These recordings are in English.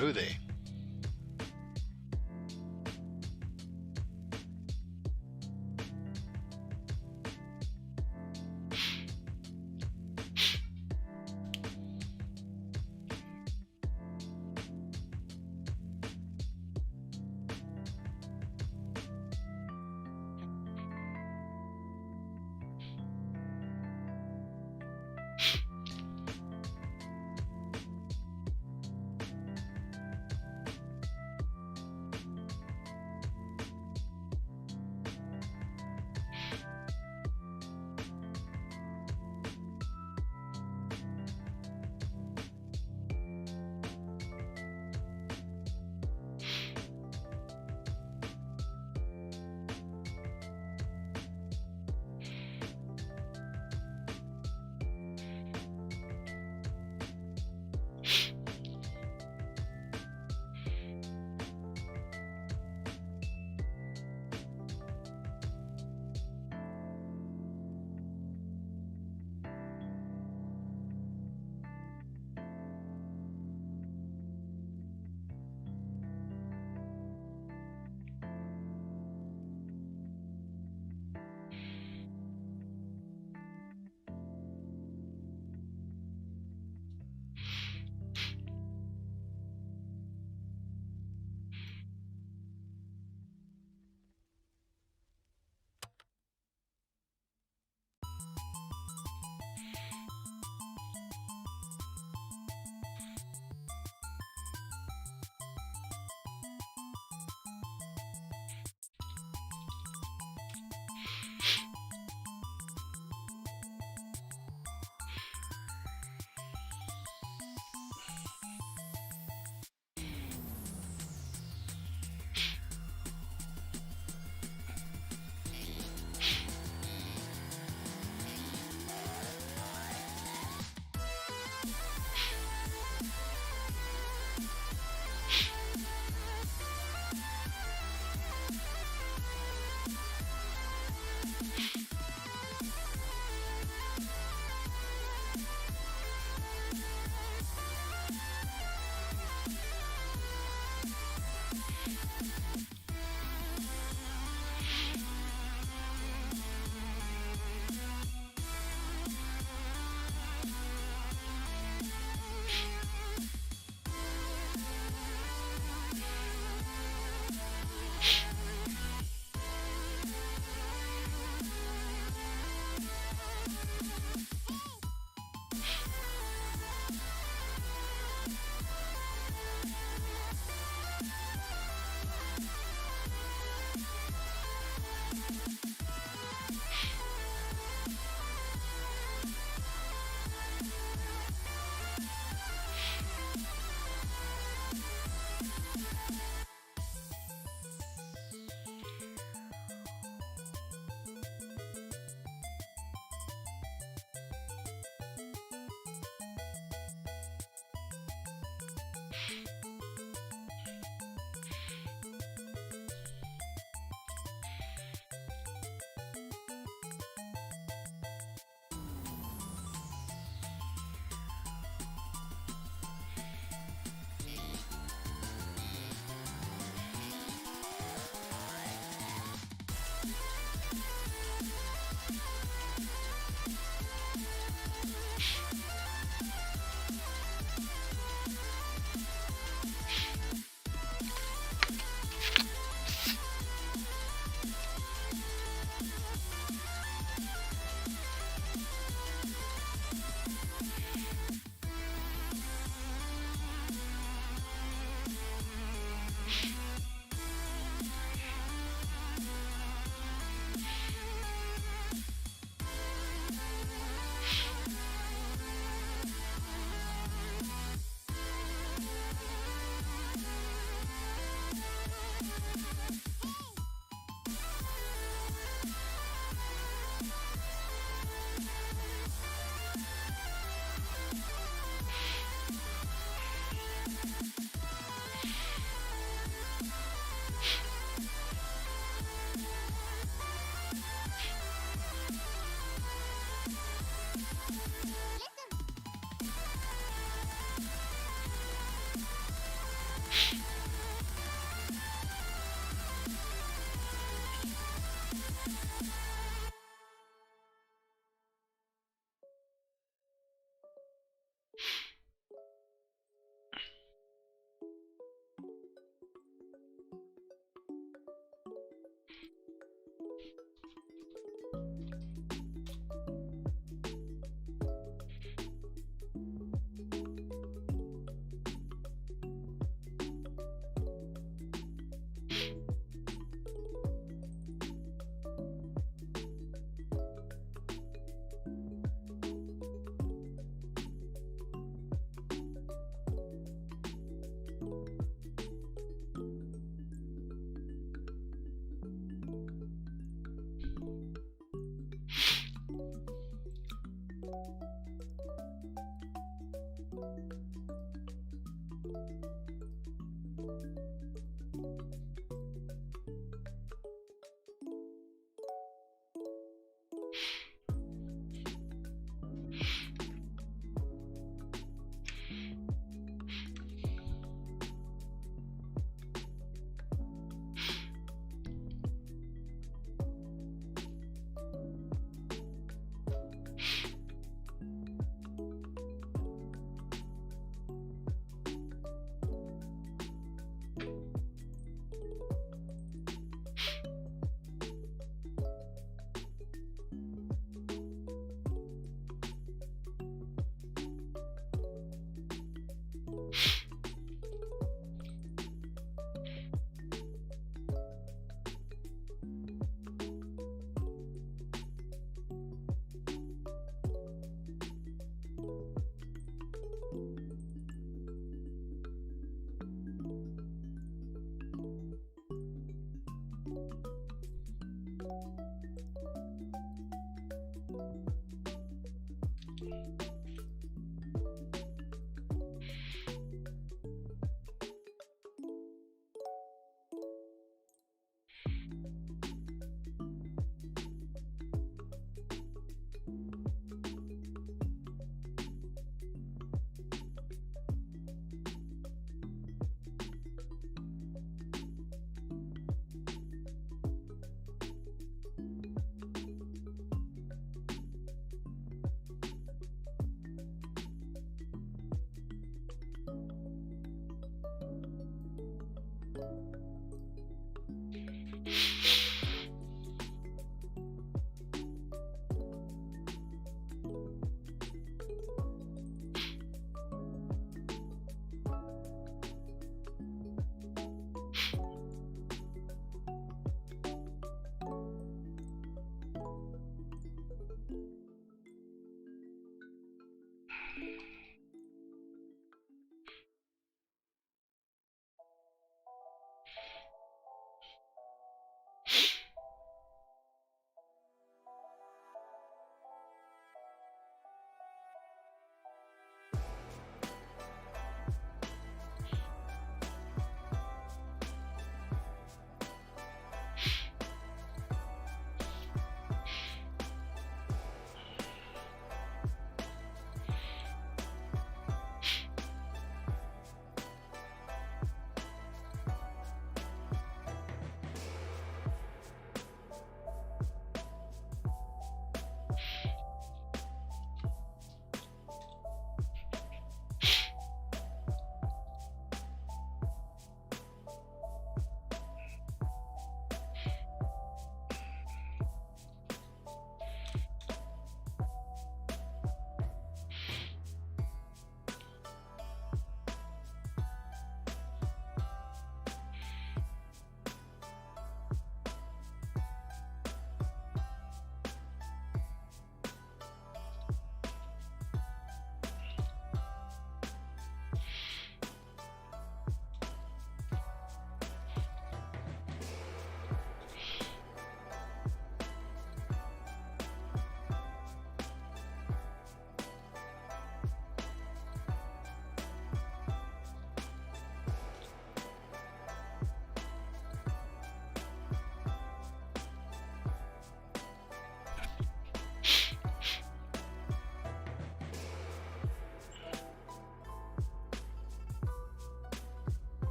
Hello there.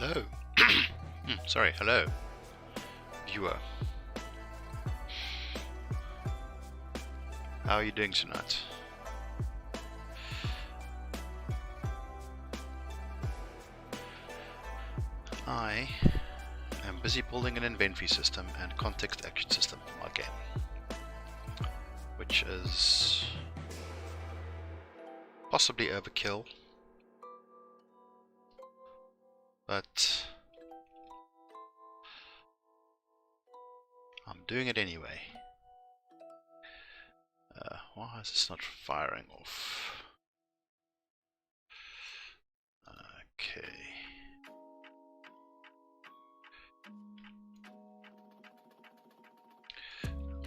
Hello. Sorry, hello, viewer. How are you doing tonight? I am busy building an inventory system and context action system for my game, which is possibly overkill, but I'm doing it anyway. Why is this not firing off? Okay.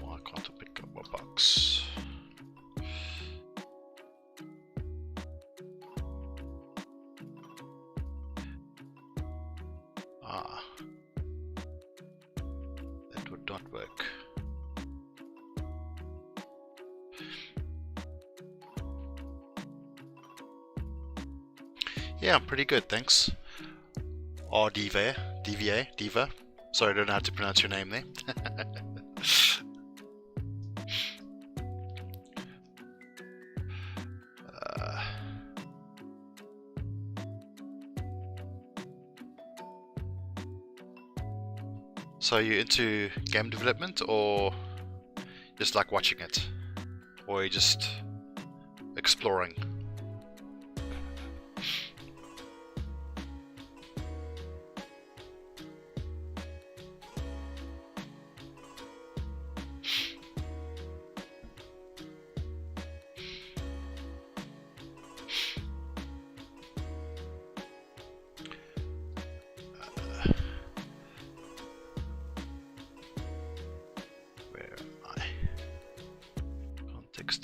Why can't I pick up my box? Ah, that would not work. Yeah, I'm pretty good, thanks. Or Diva. Sorry, I don't know how to pronounce your name there. So are you into game development, or just like watching it? Or are you just exploring?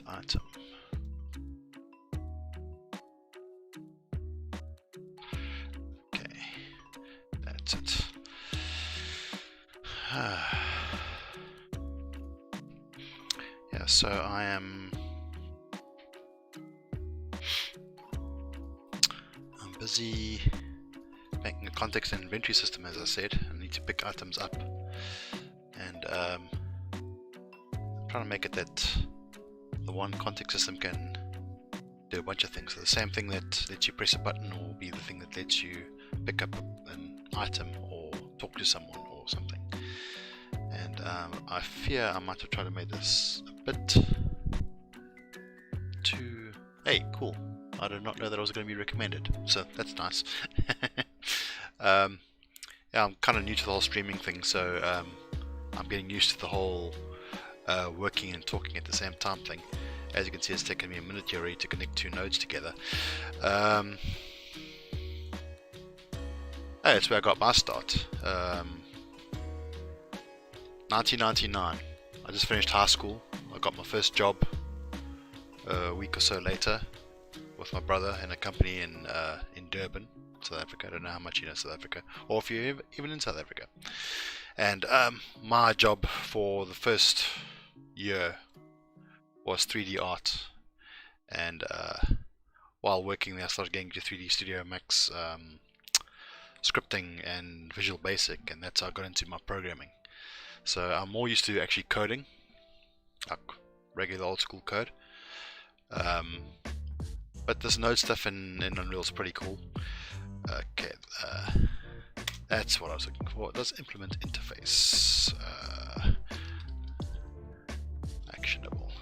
Item. Okay, that's it. Yeah, so I'm busy making a context and inventory system, as I said. I need to pick items up, and I'm trying to make it that the one context system can do a bunch of things. So the same thing that lets you press a button will be the thing that lets you pick up an item or talk to someone or something. And I fear I might have tried to make this a bit too... Hey, cool. I did not know that I was going to be recommended, so that's nice. Yeah, I'm kind of new to the whole streaming thing, so I'm getting used to the whole working and talking at the same time thing. As you can see, it's taken me a minute here to connect two nodes together. Hey, that's where I got my start. 1999. I just finished high school. I got my first job a week or so later with my brother in a company in Durban, South Africa. I don't know how much you know South Africa, or if you're even in South Africa. And my job for the first year was 3D art, and while working there I started getting into 3D Studio Max, scripting and Visual Basic, and that's how I got into my programming. So I'm more used to actually coding, like regular old school code, but this node stuff in Unreal is pretty cool. Okay, that's what I was looking for. It does implement interface, actionable.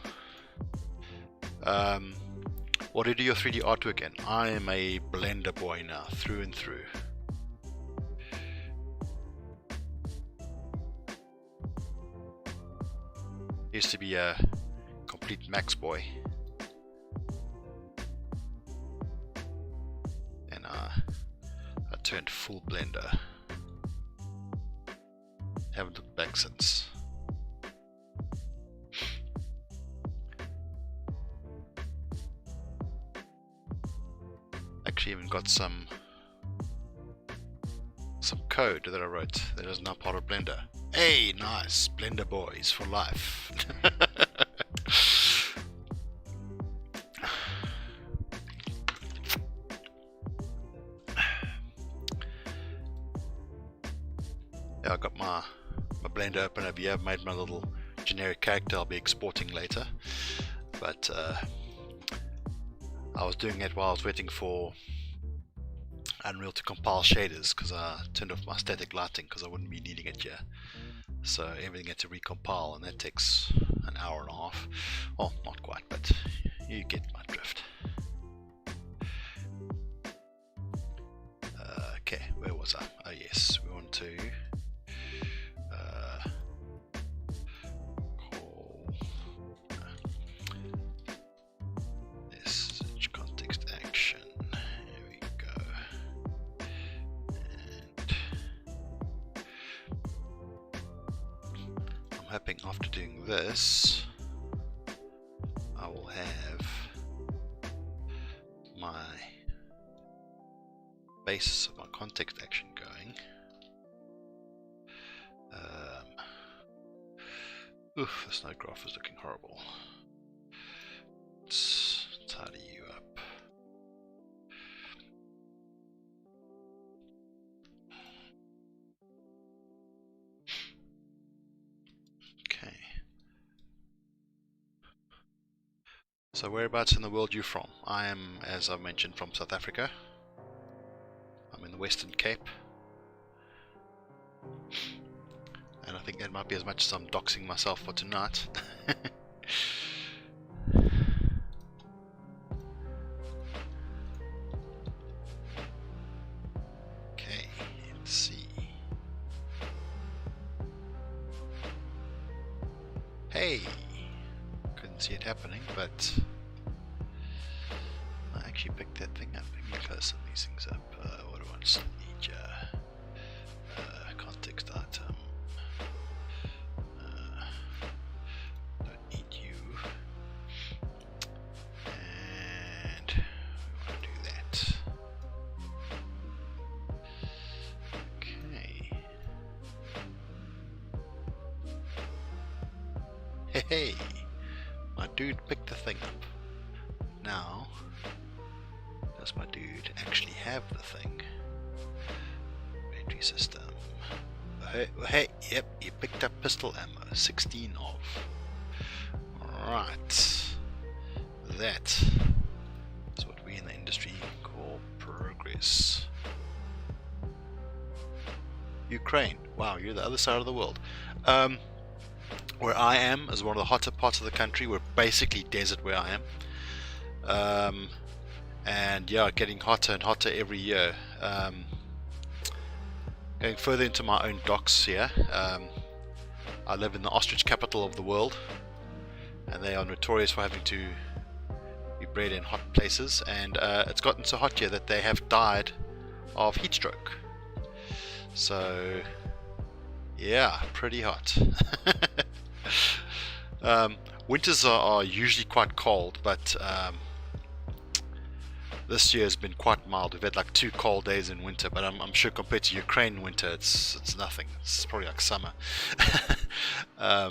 What do you do your 3D artwork in? I am a Blender boy now, through and through. Used to be a complete Max boy, and I turned full Blender. Haven't looked back since. Actually even got some code that I wrote that is now part of Blender. Hey, nice! Blender boys for life. Blender open over here. I've made my little generic character I'll be exporting later. But I was doing it while I was waiting for Unreal to compile shaders, because I turned off my static lighting because I wouldn't be needing it here. So everything had to recompile, and that takes an hour and a half. Well, not quite, but you get my drift. Okay, where was I? Oh yes, we want to call message context action. There we go. And I'm hoping after doing this, I will have my basis of my context action going. Oof, the snow graph is looking horrible. Let's tidy you up. Okay. So whereabouts in the world are you from? I am, as I've mentioned, from South Africa. I'm in the Western Cape. And I think that might be as much as I'm doxing myself for tonight. Okay, let's see. Hey! Couldn't see it happening, but I actually picked that thing up. Let me close some of these things up. What do I want? Need context item. Don't need you. And we want to do that. Okay. Hey, my dude picked the thing up. Now, does my dude actually have the thing? Inventory system. Hey, yep, you picked up pistol ammo. 16 of. Alright. That is what we in the industry call progress. Ukraine. Wow, you're the other side of the world. Where I am is one of the hotter parts of the country. We're basically desert where I am. And yeah, getting hotter and hotter every year. Going further into my own docks here, I live in the ostrich capital of the world, and they are notorious for having to be bred in hot places, and it's gotten so hot here that they have died of heat stroke. So yeah, pretty hot. Winters are usually quite cold, but this year has been quite mild. We've had like 2 cold days in winter, but I'm sure compared to Ukraine winter, it's nothing. It's probably like summer. But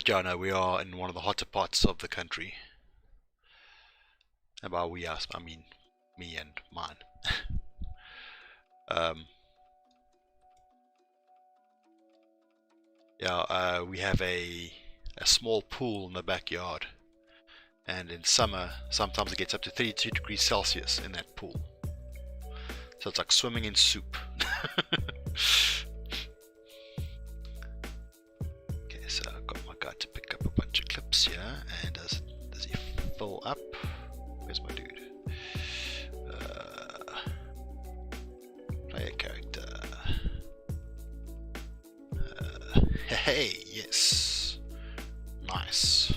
yeah, no, we are in one of the hotter parts of the country. And by we, I mean me and mine. Yeah, we have a small pool in the backyard. And in summer, sometimes it gets up to 32 degrees Celsius in that pool. So it's like swimming in soup. Okay, so I've got my guy to pick up a bunch of clips here. And does he fill up? Where's my dude? Player character. Hey, yes. Nice.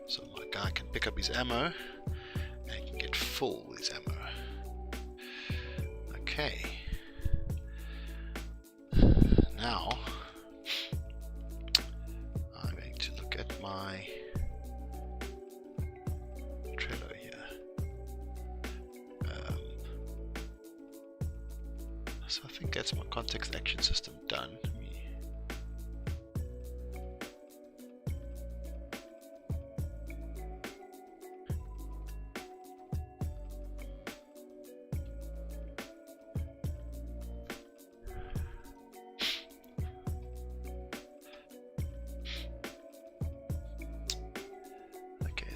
So my guy can pick up his ammo and can get full with his ammo. Okay. Now I'm going to look at my Trello here. So I think that's my context action system done.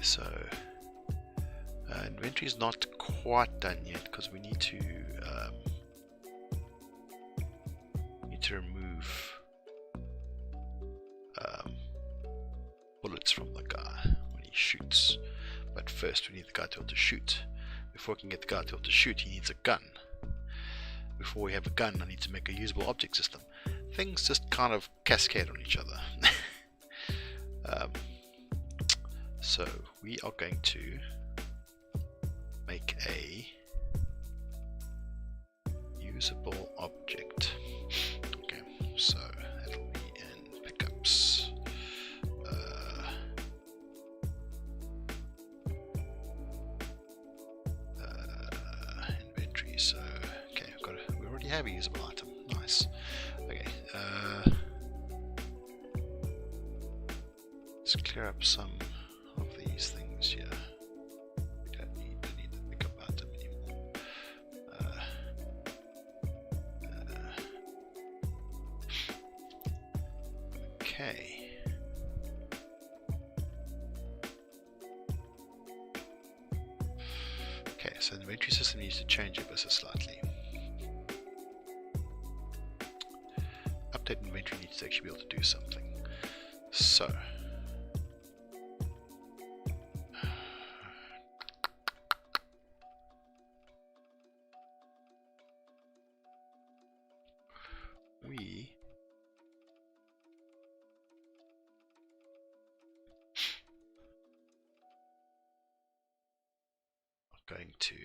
so inventory is not quite done yet because we need to remove bullets from the guy when he shoots. But first we need the guy to be able to shoot. Before we can get the guy to be able to shoot, he needs a gun. Before we have a gun, I need to make a usable object system. Things just kind of cascade on each other. So we are going to make a usable object. Okay, so that'll be in pickups. Inventory. So okay, we already have a usable item. Nice. Okay. Let's clear up some of these things here. We don't need the pickup item anymore. Okay. Okay, so the inventory system needs to change ever so slightly. Update inventory needs to actually be able to do something. So we are going to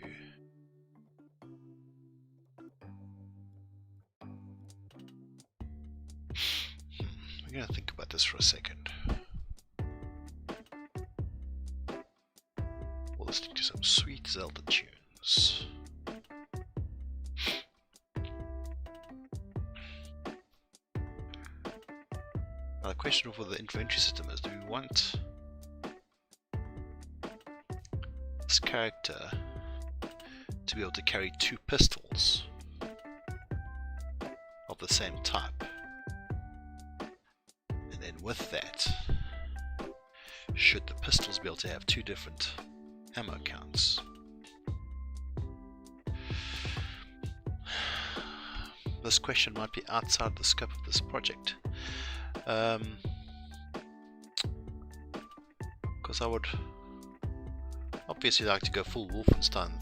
we're going to think about this for a second. We'll listen to some sweet Zelda tunes. Now the question for the inventory system is, do we want this character to be able to carry two pistols of the same type? And then with that, should the pistols be able to have two different ammo counts? This question might be outside the scope of this project. Because I would obviously like to go full Wolfenstein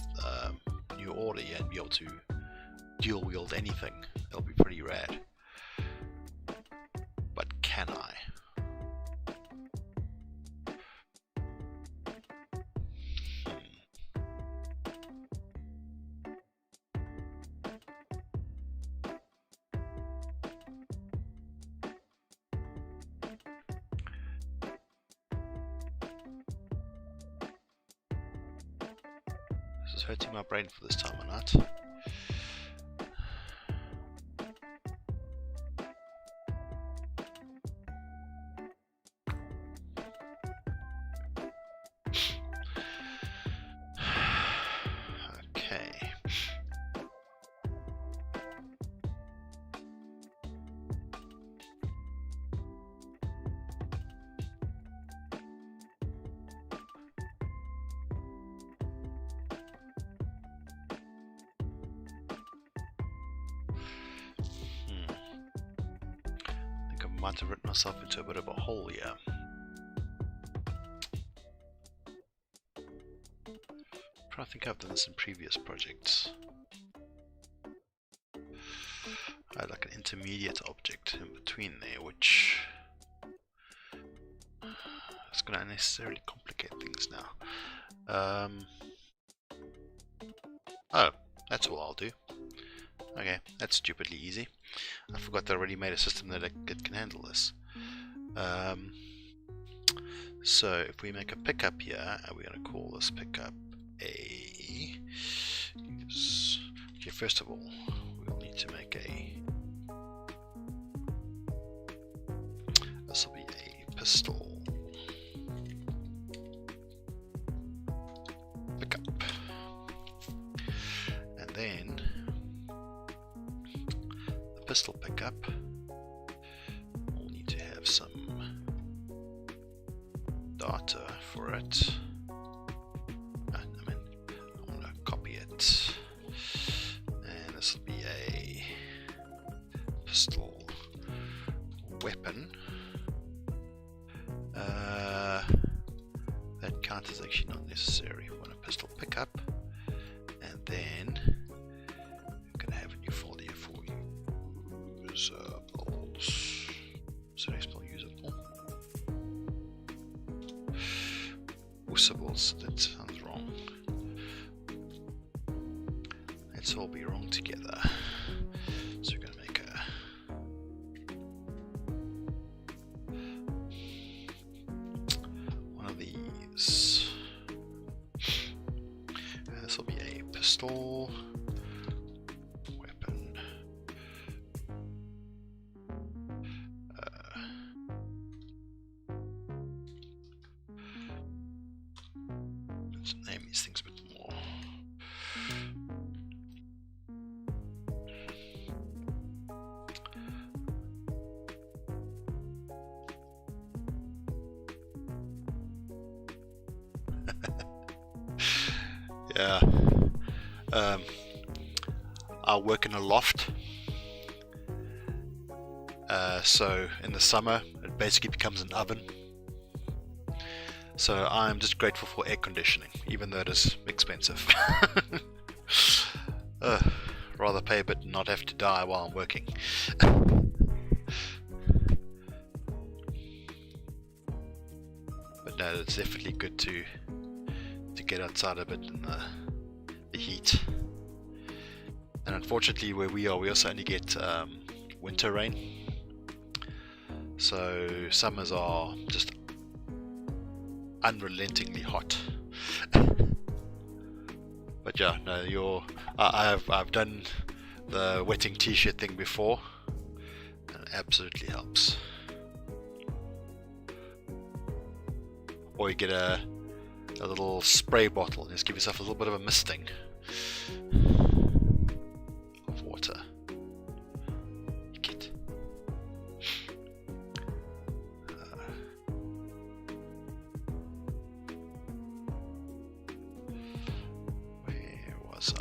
New Order and be able to dual wield anything. That'll be pretty rad. But can I? This is hurting my brain for this time or not. Okay. Might have written myself into a bit of a hole here. I think I've done this in previous projects. I had like an intermediate object in between there, which is going to unnecessarily complicate things now. Oh, that's all I'll do. Okay, that's stupidly easy. I forgot that I already made a system that can handle this. So if we make a pickup here, we're going to call this pickup a... Okay, first of all, we'll need to make a... This will be a pistol pickup. And then pistol pickup will need to have some data. starter for it. I mean, I'm going to copy it, and this will be a pistol weapon. That count is actually not necessary. We want a pistol pickup, and then I'm going to have a new folder here for usables. So I spell usable. Usables, that sounds wrong. Let's all be wrong together. So we're going to make a one of these. And this will be a pistol weapon. Let's name these things a bit more. Yeah. I work in a loft. So in the summer, it basically becomes an oven. So I'm just grateful for air conditioning, even though it is expensive. Rather pay a bit and not have to die while I'm working. But no, it's definitely good to get outside a bit in the heat. And unfortunately, where we are, we also only get winter rain. So summers are just unrelentingly hot. But yeah, no, I've done the wetting t-shirt thing before, and it absolutely helps. Or you get a little spray bottle and just give yourself a little bit of a misting of water. Where was I?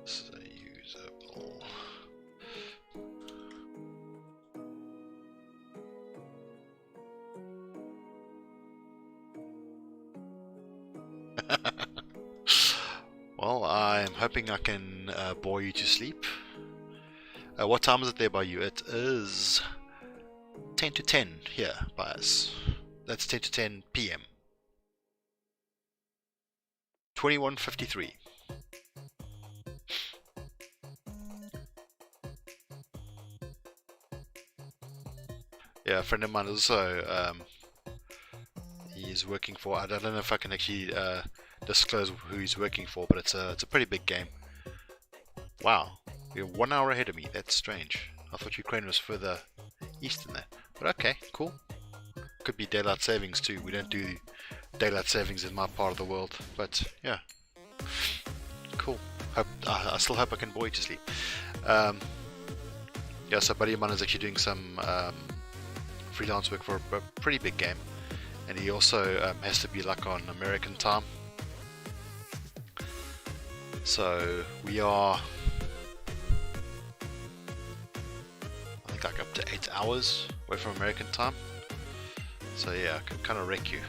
This is a usable. Well, I'm hoping I can bore you to sleep. What time is it there by you? It is 10 to 10 here by us. That's 10 to 10 p.m. 21:53. Yeah, a friend of mine also, he's working for, I don't know if I can actually disclose who he's working for, but it's a pretty big game. Wow, you're 1 hour ahead of me. That's strange. I thought Ukraine was further east than that. But okay, cool. Could be daylight savings too. We don't do daylight savings in my part of the world, but yeah, cool. I still hope I can bore you to sleep. Yeah, so a buddy of mine is actually doing some freelance work for a pretty big game, and he also has to be like on American time. So we are, I think, like up to 8 hours away from American time. So yeah, I can kind of wreck you.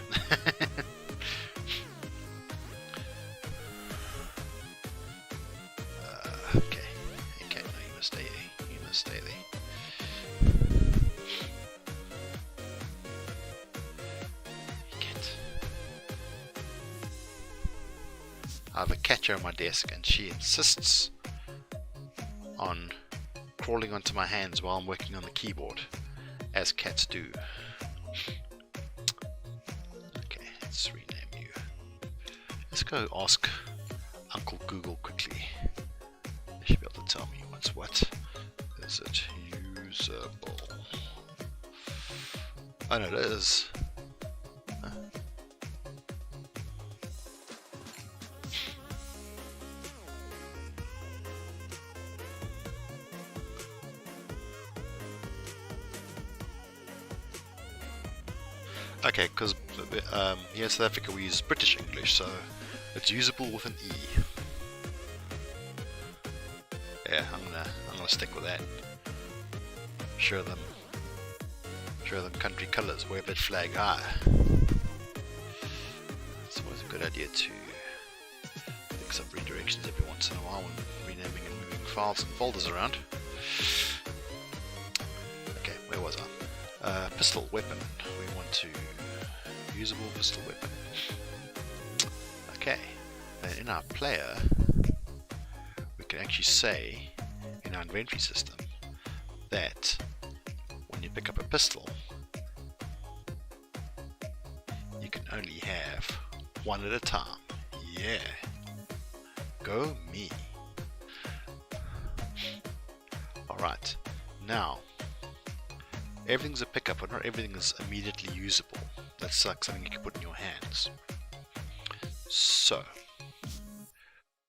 Okay, no, you must stay there. You must stay there. I have a cat here on my desk, and she insists on crawling onto my hands while I'm working on the keyboard, as cats do. Okay, let's rename you. Let's go ask Uncle Google quickly. They should be able to tell me what's what. Is it usable? Oh no, it is. Okay, because here in South Africa we use British English, so it's usable with an E. Yeah, I'm gonna stick with that. Show them country colours, wave that flag high. It's always a good idea to mix up redirections every once in a while when renaming and moving files and folders around. Okay, where was I? Pistol weapon. We want to usable pistol weapon. Okay, then in our player we can actually say in our inventory system that when you pick up a pistol you can only have one at a time. Yeah, go me. Alright, now everything's a pickup, but not everything is immediately usable. That's like something you can put in your hands. So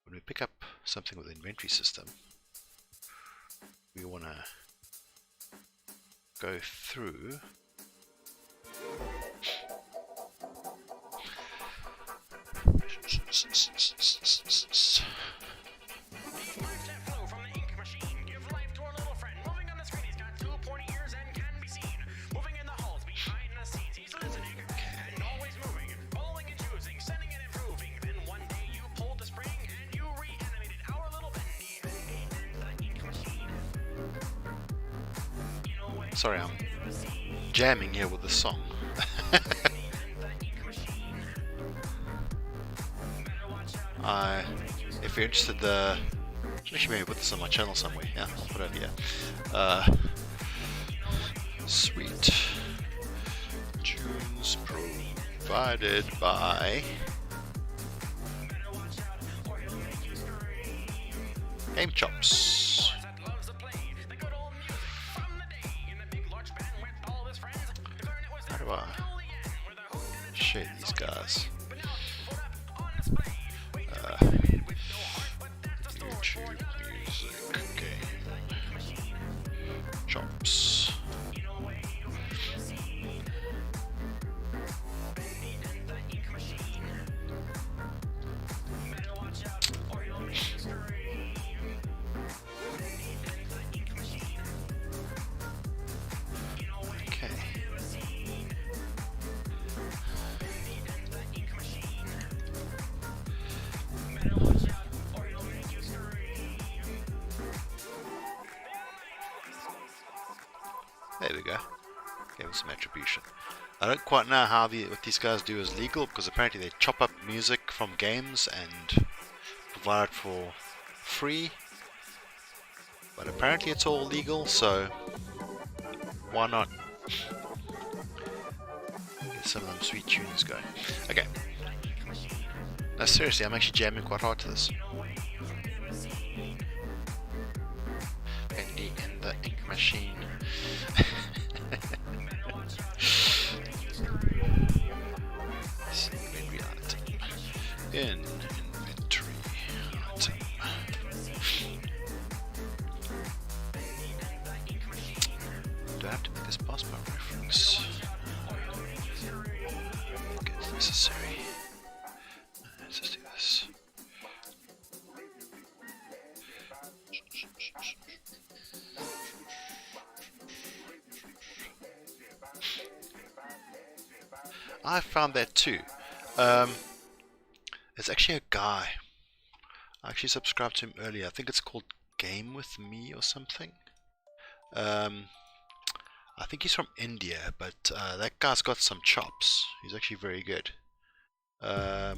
when we pick up something with the inventory system, we want to go through Sorry, I'm jamming here with the song. If you're interested, actually maybe put this on my channel somewhere. Yeah, I'll put it over here. Sweet tunes provided by Game Chops. How do I shade these guys? YouTube music game chops. Okay. There we go. Gave them some attribution. I don't quite know how what these guys do is legal, because apparently they chop up music from games and provide it for free. But apparently it's all legal, so why not get some of them sweet tunes going. Okay. Now seriously, I'm actually jamming quite hard to this. Bendy in the ink machine. Inventory item. Inventory item. Do I have to make this pass by reference? I think it's necessary. Let's just do this. I found that too. There's actually a guy. I actually subscribed to him earlier. I think it's called Game With Me or something. I think he's from India, but that guy's got some chops. He's actually very good. But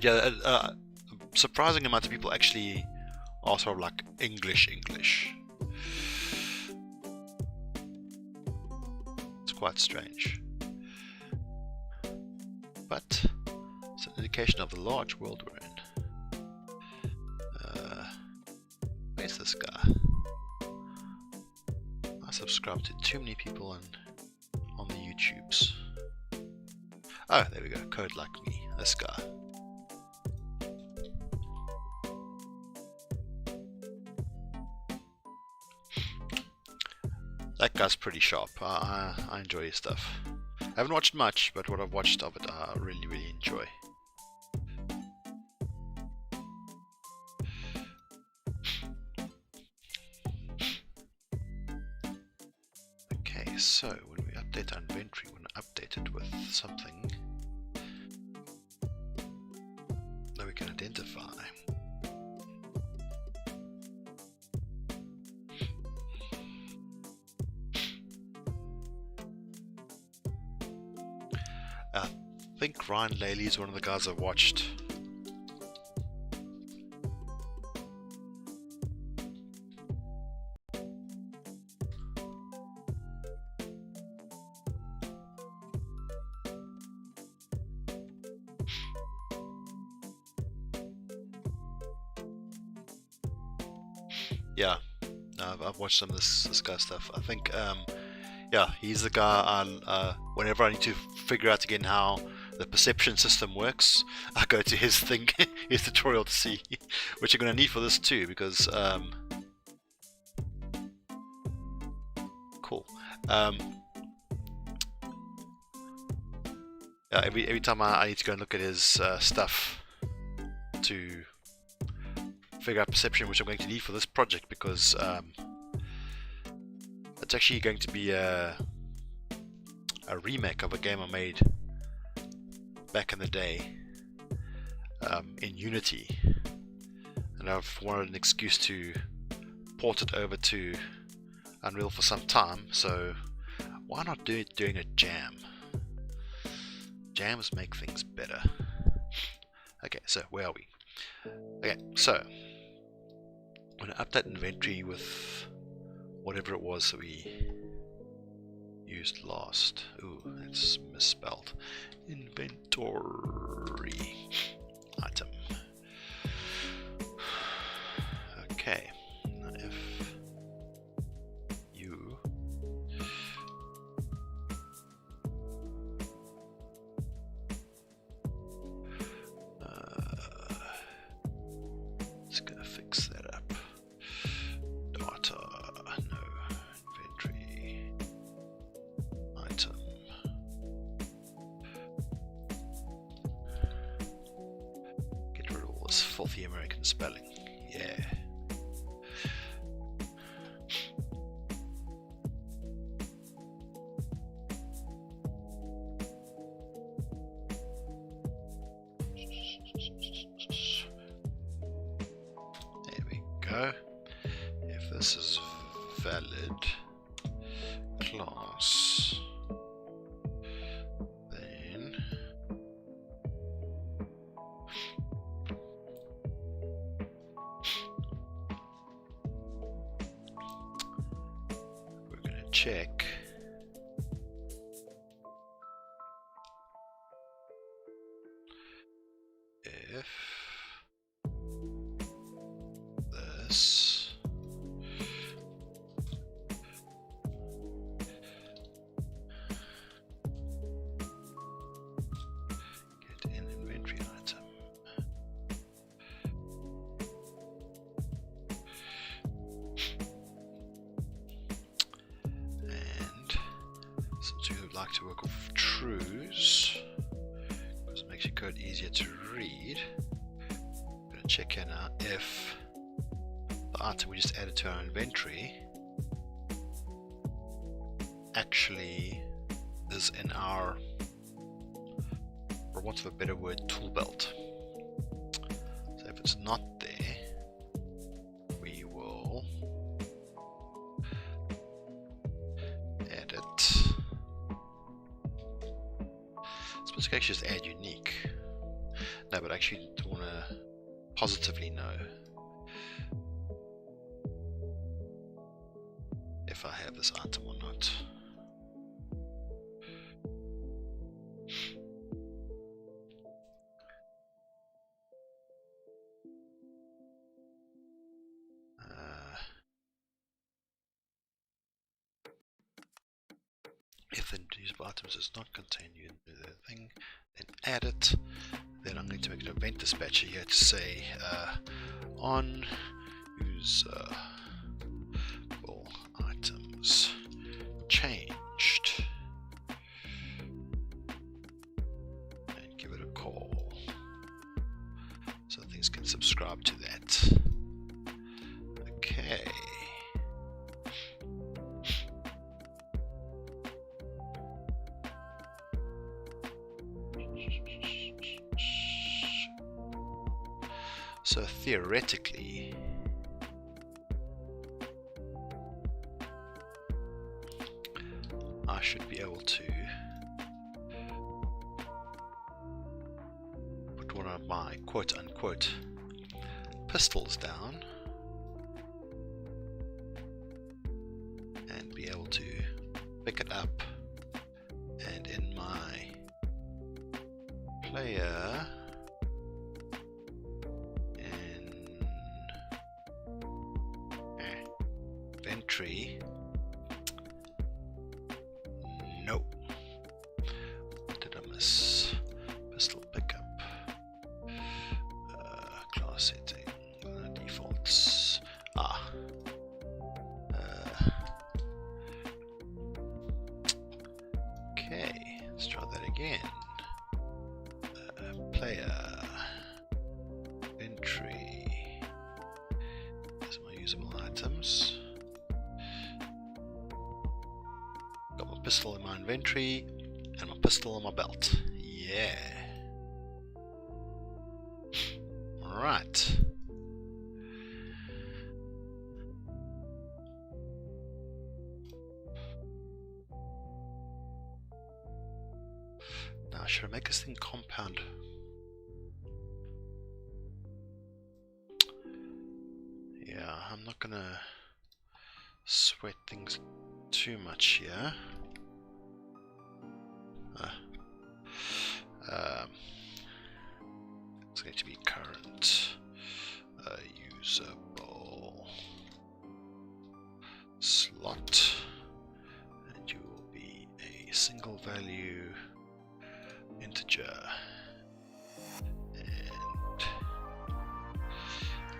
yeah, a surprising amount of people actually are sort of like English. It's quite strange. But it's an indication of the large world we're in. Where's this guy? I subscribe to too many people on the YouTubes. Oh, there we go. Code Like Me. This guy. That guy's pretty sharp. I enjoy his stuff. I haven't watched much, but what I've watched of it I really enjoy. Okay, so when we update our inventory, we're going to update it with something that we can identify. I think Ryan Laley is one of the guys I've watched. Yeah, I've watched some of this guy's stuff. I think, yeah, he's the guy whenever I need to figure out again how the perception system works, I go to his thing, his tutorial to see, which you're going to need for this too, because, cool. Yeah, every time I need to go and look at his stuff to figure out perception, which I'm going to need for this project, because it's actually going to be a remake of a game I made back in the day in Unity, and I've wanted an excuse to port it over to Unreal for some time, so why not doing a jam? Jams make things better. Okay, so where are we? Okay, so I'm going to update inventory with whatever it was that we used last. Ooh, it's misspelled. Inventory item. Okay, now if you let's go fix that up. Data, no, inventory item. Get rid of all this filthy American spelling. Yeah. There we go. If this is valid class, then we're going to check if this get an inventory item. And since we would like to work with trues, because it makes your code easier to read, I'm going to check here now if the item we just added to our inventory actually is in our, for want of a better word, tool belt. So if it's not there, we will add it. Suppose I can actually just add unique. No, but I actually want to positively know if I have this item or not. If the usable items does not contain the thing, then add it. Then I'm going to make an event dispatcher here to say on usable items changed. And give it a call so things can subscribe to that. Okay. So theoretically, I should be able to put one of my quote-unquote pistols down and be able to pick it up, and in my player inventory. No. What did I miss? Pistol pickup. Class setting. Defaults. Okay. Let's try that again. Player. Inventory. There's my usable items. Got my pistol in my inventory and my pistol on my belt. Yeah. Alright. Now, should I make this thing compound? Yeah, I'm not gonna sweat things too much here. It's going to be current usable slot, and you will be a single value integer, and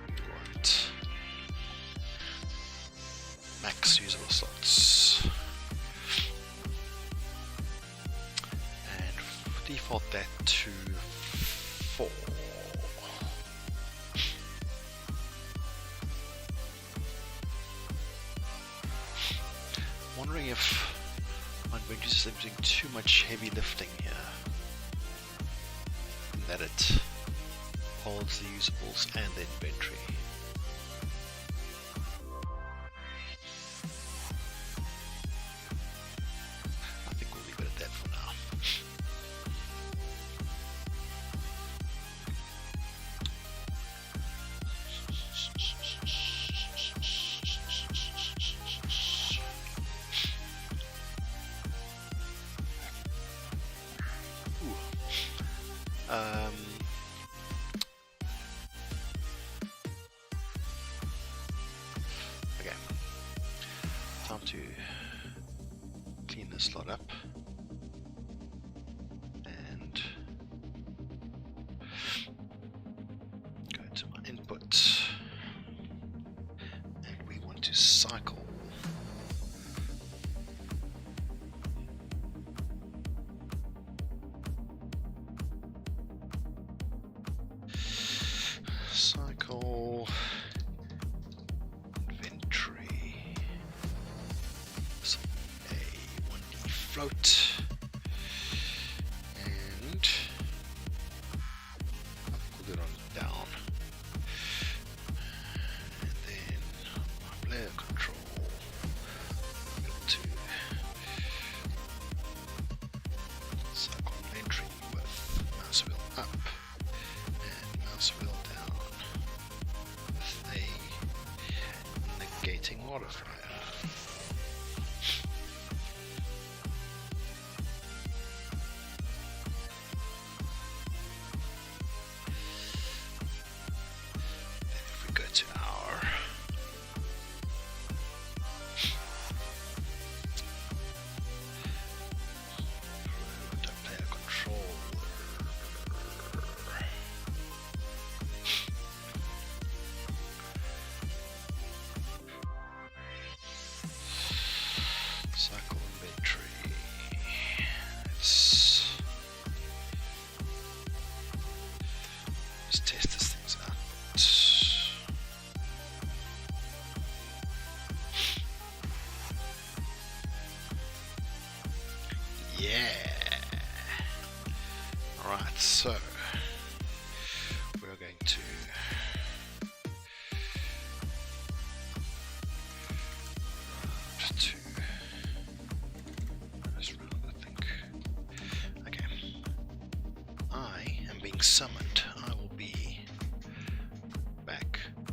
we want max usable slots, and default that to 4. Wondering if my inventory system is doing too much heavy lifting here, in that it holds the usables and the inventory. I think we'll leave it at that for now. Okay, time to clean this lot up and go to my input, and we want to cycle inventory. So a 1D float, and I'll put it on down, and then my player control, go to cycle inventory with mouse wheel up and mouse wheel down with a negating modifier. Then if we go to our player controller,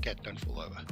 Cat, don't fall over.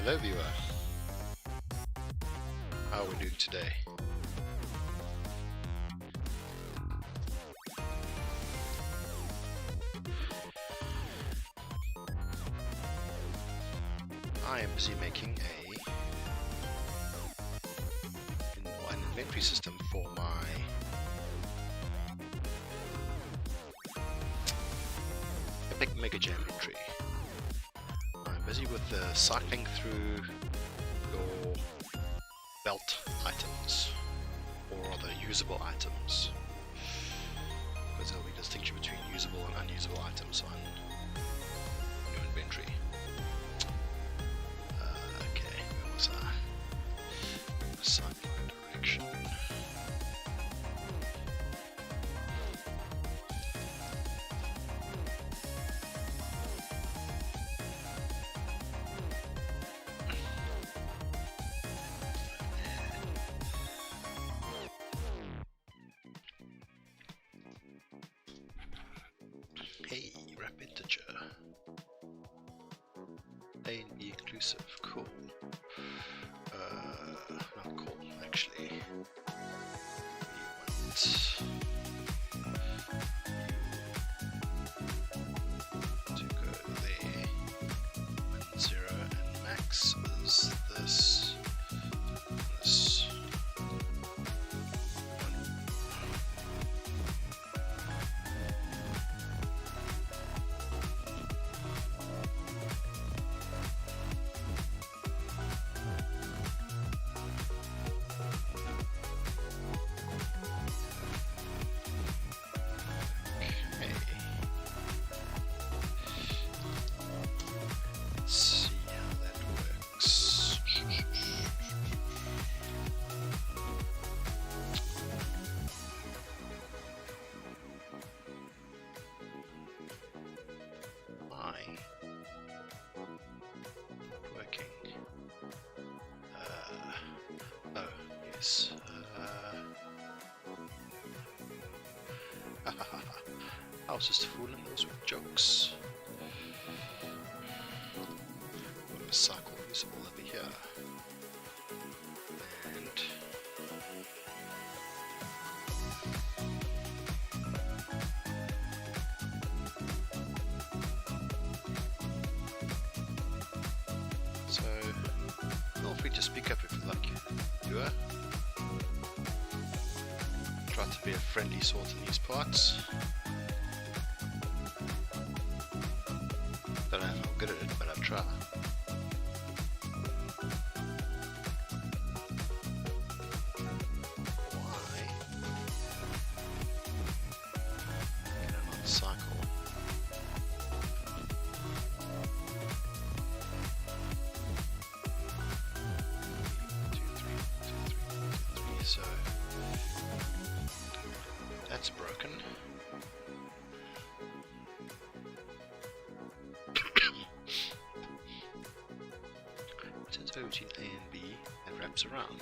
Hello viewer, how are we doing today? I am busy making an inventory system for my EpicMega entry. I'm busy with cycling through your belt items, or rather usable items, because there will be a distinction between usable and unusable items on your inventory. Okay, where was I? Sideline direction. Hey, wrap integer. A and B inclusive, cool. Not cool, actually. We want to go there. 1, 0, and max is this. This. I was just fooling, those were jokes. What a cycle usable over here. And so feel free to speak up if you like, viewer. Try to be a friendly sort in these parts. Don't know if I'm good at it, but I'll try. Why can I not cycle? Two, three, so that's broken. Between A and B and wraps around.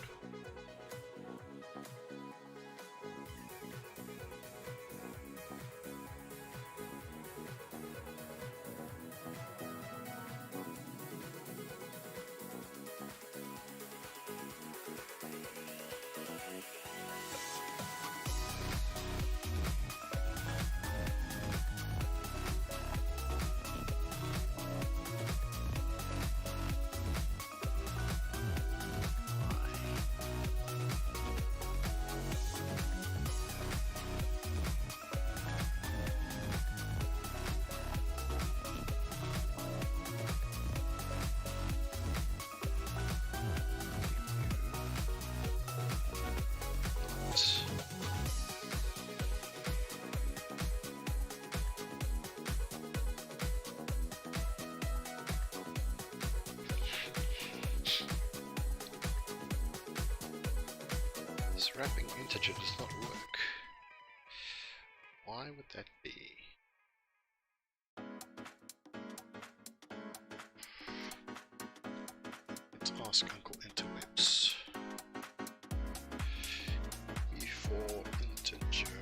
This wrapping integer does not work. Why would that be? Let's ask Uncle Interwebs. Before integer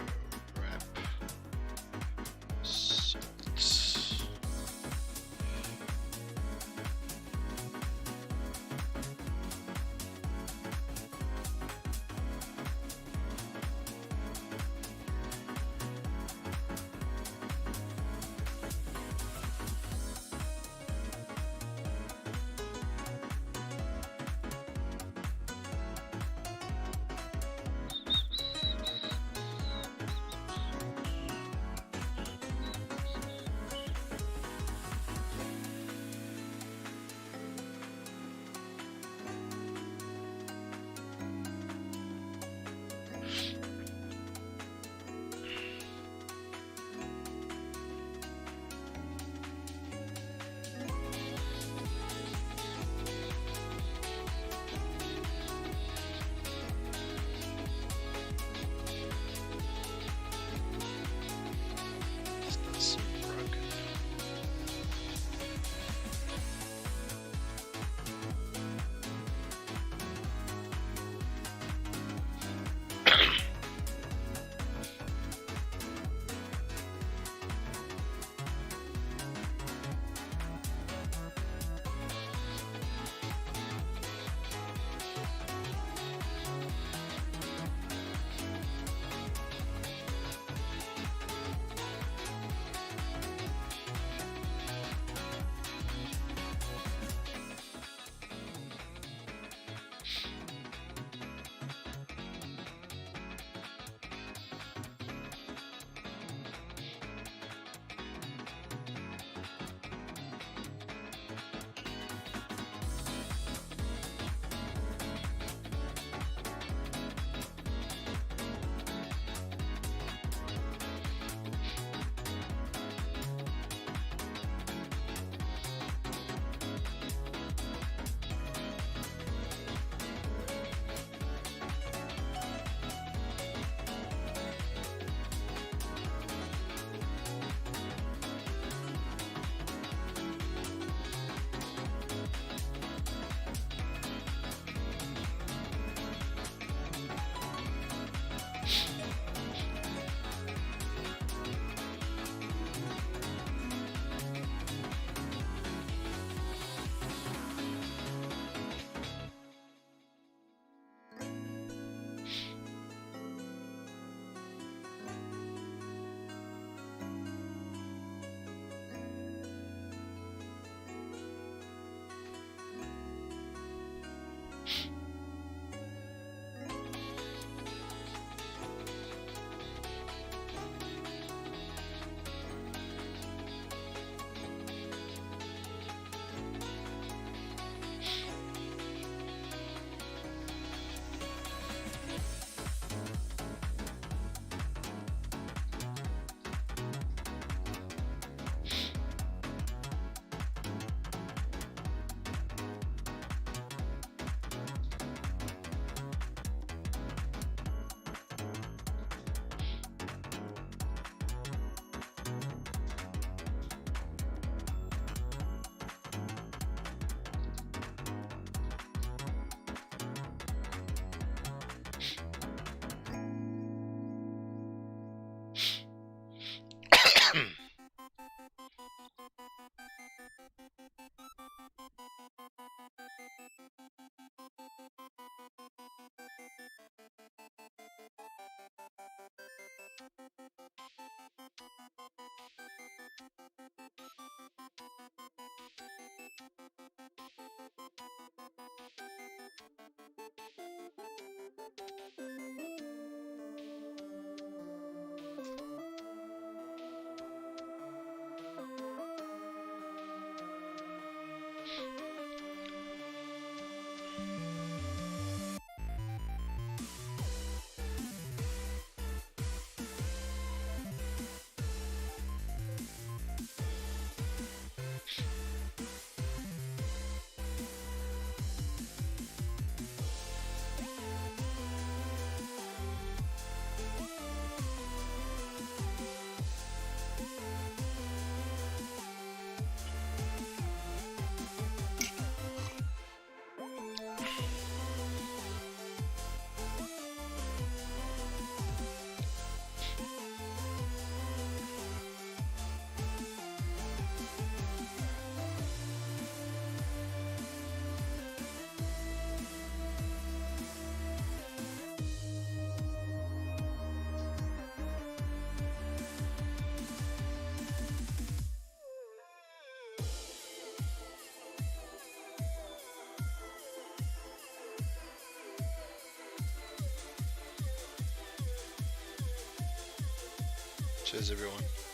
wrap salts. Cheers everyone.